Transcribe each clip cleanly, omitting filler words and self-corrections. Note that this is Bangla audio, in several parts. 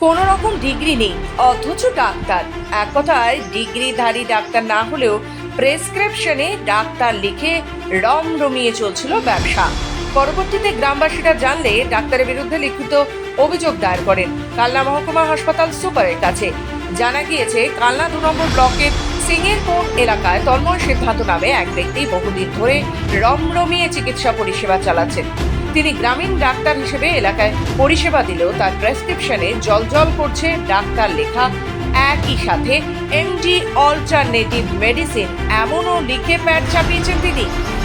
কোনো রকম ডিগ্রি নেই অথচ ডাক্তার। এক কথায় ডিগ্রিধারী ডাক্তার না হলেও প্রেসক্রিপশনে ডাক্তার লিখে রমরমিয়ে চলছিল ব্যবসা। পরবর্তীতে গ্রামবাসীরা জানলে ডাক্তারের বিরুদ্ধে লিখিত অভিযোগ দায়ের করেন কালনা মহকুমা হাসপাতাল সুপারের কাছে। জানা গিয়েছে, কালনা 2 নম্বর ব্লকের সিংয়ের কোণ এলাকায় তন্ময় সিদ্ধান্ত নামে এক ব্যক্তি বহুদিন ধরে রমরমিয়ে চিকিৎসা পরিষেবা চালাচ্ছেন। তিনি গ্রামীণ ডাক্তার হিসেবে এলাকায় পরিষেবা দিলেও তার প্রেসক্রিপশনে জলজল করছে ডাক্তার লেখা, একই সাথে এমডি অল্টারনেটিভ মেডিসিন এমনও লিখে প্যাড ছাপিয়েছেন তিনি।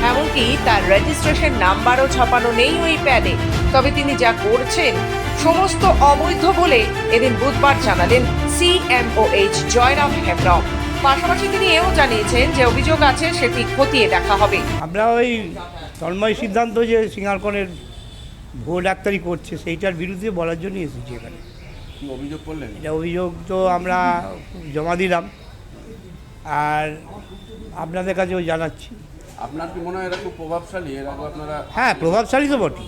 এমনকি তার রেজিস্ট্রেশন নাম্বারও ছাপানো নেই ওই প্যাডে। তবে তিনি যা করছেন সমস্ত অবৈধ বলে এদিন বুধবার জানালেন CMOH জয়রাম হেমব্রম। পাশাপাশি তিনি এও জানিয়েছেন যে অভিযোগ আছে সেটি খতিয়ে দেখা হবে। আমরা ওই তন্ময় সিদ্ধান্ত যে সিঙ্গারকনের ভুয়ো ডাক্তারি করছে সেইটার বিরুদ্ধে বলার জন্য এসেছি এখানে। কি অভিযোগ করলেন? এটা অভিযোগ তো আমরা জমা দিলাম আর আপনাদের কাছেও জানাচ্ছি। আপনার কি মনে হয় এরা খুব প্রভাবশালী? এর আগে আপনারা? হ্যাঁ, প্রভাবশালী তো বটে,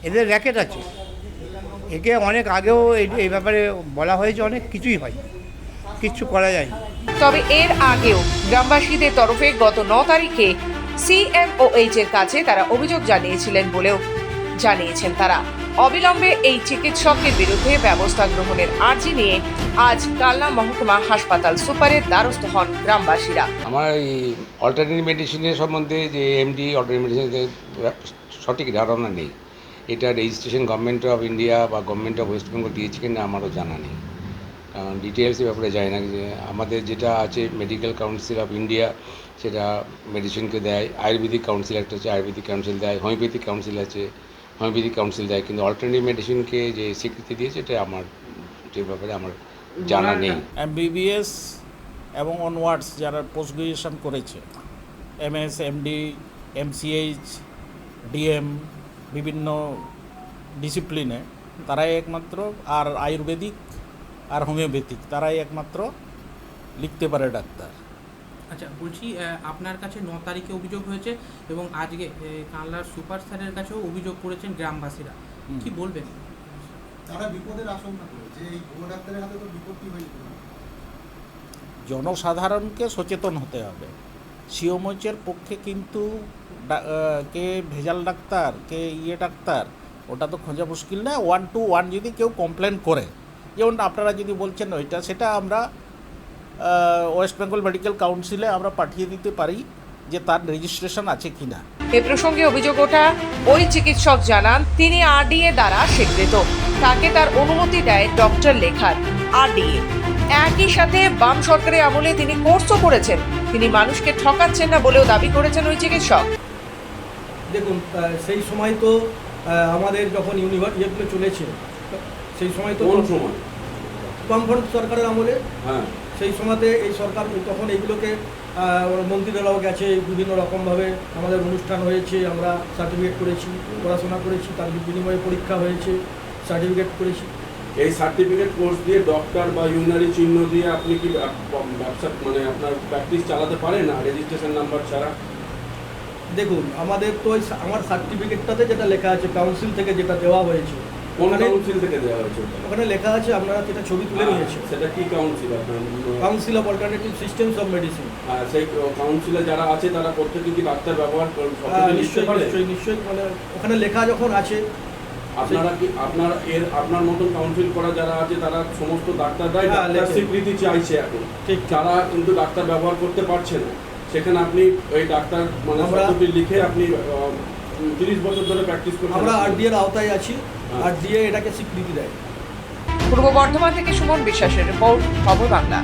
এদের র্যাকেট আছে। একে অনেক আগেও এই ব্যাপারে বলা হয়েছে, অনেক কিছুই হয়, কিচ্ছু করা যায়নি। তবে এর আগেও গ্রামবাসীদের তরফে গত 9 তারিখে CMOH এর কাছে তারা অভিযোগ জানিয়েছিলেন বলেও জানিয়েছেন তারা। অবিলম্বে এই চিকিৎসকের বিরুদ্ধে ব্যবস্থা গ্রহণের আর্জি নিয়ে আজ কালনা মহকুমা হাসপাতাল সুপারের দ্বারস্থ হন গ্রামবাসীরা। আমার এই অল্টারনেটিভ মেডিসিনের সম্বন্ধে যে এমডি অল্টারনেটিভ মেডিসিনের সঠিক ধারণা নেই। এটা রেজিস্ট্রেশন গভর্নমেন্ট অফ ইন্ডিয়া বা গভর্নমেন্ট অফ ওয়েস্ট বেঙ্গল দিয়েছে কিনা আমারও জানা নেই, কারণ ডিটেলসের ব্যাপারে যায় না। যে আমাদের যেটা আছে মেডিকেল কাউন্সিল অফ ইন্ডিয়া, সেটা মেডিসিনকে দেয়। আয়ুর্বেদিক কাউন্সিল একটা আছে, আয়ুর্বেদিক কাউন্সিল দেয়। হোমিওপ্যাথিক কাউন্সিল আছে, হোমিওপ্যাথিক কাউন্সিল দেয়। কিন্তু অল্টারনেটিভ মেডিসিনকে যে স্বীকৃতি দিয়েছে এটা আমার যে ব্যাপারে আমার জানা নেই। MBBS এবং অনওয়ার্ডস যারা পোস্ট গ্রাজুয়েশন করেছে, MS, MD, MCH, DM বিভিন্ন ডিসিপ্লিনে, তারাই একমাত্র, আর আয়ুর্বেদিক আর হোমিওপ্যাথিক তারাই একমাত্র লিখতে পারে ডাক্তার। আচ্ছা, বলছি আপনার কাছে 9 তারিখে অভিযোগ হয়েছে এবং আজকে কালনার সুপার স্যারের কাছেও অভিযোগ করেছেন গ্রামবাসীরা, কি বলবেন? তারা বিপদের আশঙ্কা করে যে এই ভুয়ো ডাক্তারের হাতে তো বিপত্তি হয়ে যেতে পারে। জনসাধারণকে সচেতন হতে হবে। সিওমোচের পক্ষে কিন্তু কে ভেজাল ডাক্তার, কে ডাক্তার, ওটা তো খোঁজা মুশকিল না। 1 to 1 যদি কেউ কমপ্লেন করে, যেমন আপনারা যদি বলছেন ওইটা, সেটা আমরা ওয়েস্ট বেঙ্গল মেডিকেল কাউন্সিলে আমরা পাঠিয়ে দিতে পারি যে তার রেজিস্ট্রেশন আছে কিনা। এ প্রসঙ্গে অভিযোগ ওঠা ওই চিকিৎসক জানান, তিনি RDA দ্বারা স্বীকৃত। তাকে তার অনুমতি দেয় ডক্টর লেখার RDA। একই সাথে বাম সরকারের আমলে তিনি কোর্সও করেছেন। তিনি মানুষকে ঠকাচ্ছেন না বলেও দাবি করেছেন ওই চিকিৎসক। দেখুন, সেই সময় তো আমাদের যখন ইউনিভার্সিটিগুলো চলেছে, সেই সময় তো কোন সময়? বামফ্রন্ট সরকারের আমলে। হ্যাঁ, সেই সময়তে এই সরকার তখন এইগুলোকে মন্ত্রীরাও গেছে, বিভিন্ন রকমভাবে আমাদের অনুষ্ঠান হয়েছে, আমরা সার্টিফিকেট করেছি, পড়াশোনা করেছি, তার বিনিময়ে পরীক্ষা হয়েছে, সার্টিফিকেট করেছি। এই সার্টিফিকেট কোর্স দিয়ে ডক্টর বা ইউনারি চিহ্ন দিয়ে আপনি কি ব্যবসা মানে আপনার প্র্যাকটিস চালাতে পারেন না রেজিস্ট্রেশন নাম্বার ছাড়া? দেখুন, আমাদের তো আমার সার্টিফিকেটটাতে যেটা লেখা আছে কাউন্সিল থেকে যেটা দেওয়া হয়েছে। কোন কাউন্সিল থেকে দেওয়া হয়েছে? ওখানে লেখা আছে, আপনারা যেটা ছবি তুলে নিয়েছে, সেটা কি council? Council of alternative systems of medicine. সেই কাউন্সিলে যারা আছে তারা প্রত্যেকে কি ডাক্তার ব্যবহার নিশ্চয়ই নিশ্চয়ই, মানে ওখানে লেখা যখন আছে। আপনারা কি আপনার মতন কাউন্সিল করা যারা আছে তারা সমস্ত ডাক্তাররাই স্বীকৃতি চাইছে এখন, ঠিক তারা কিন্তু ডাক্তার ব্যবহার করতে পারছে না। সেখানে আপনি ওই ডাক্তার মানে শব্দটি লিখে আপনি 30 বছর ধরে প্র্যাকটিস করছেন। আমরা RDA এর আওতায় আছি, RDA এটাকে স্বীকৃতি দেয়। পূর্ব বর্ধমান থেকে সুমন বিশ্বাসের রিপোর্ট, খবর বাংলা।